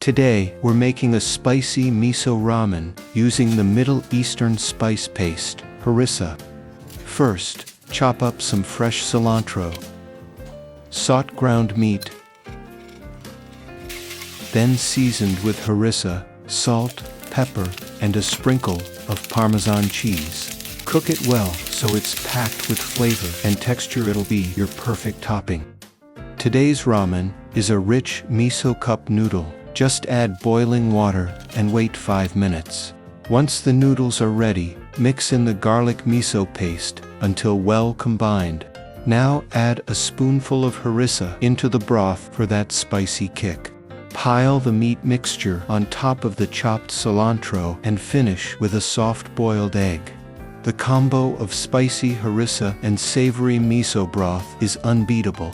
Today, we're making a spicy miso ramen using the Middle Eastern spice paste, harissa. First, chop up some fresh cilantro, saute ground meat, then seasoned with harissa, salt, pepper, and a sprinkle of Parmesan cheese. Cook it well so it's packed with flavor and texture. It'll be your perfect topping. Today's ramen is a rich miso cup noodle. Just add boiling water and wait 5 minutes. Once the noodles are ready, mix in the garlic miso paste until well combined. Now add a spoonful of harissa into the broth for that spicy kick. Pile the meat mixture on top of the chopped cilantro and finish with a soft boiled egg. The combo of spicy harissa and savory miso broth is unbeatable.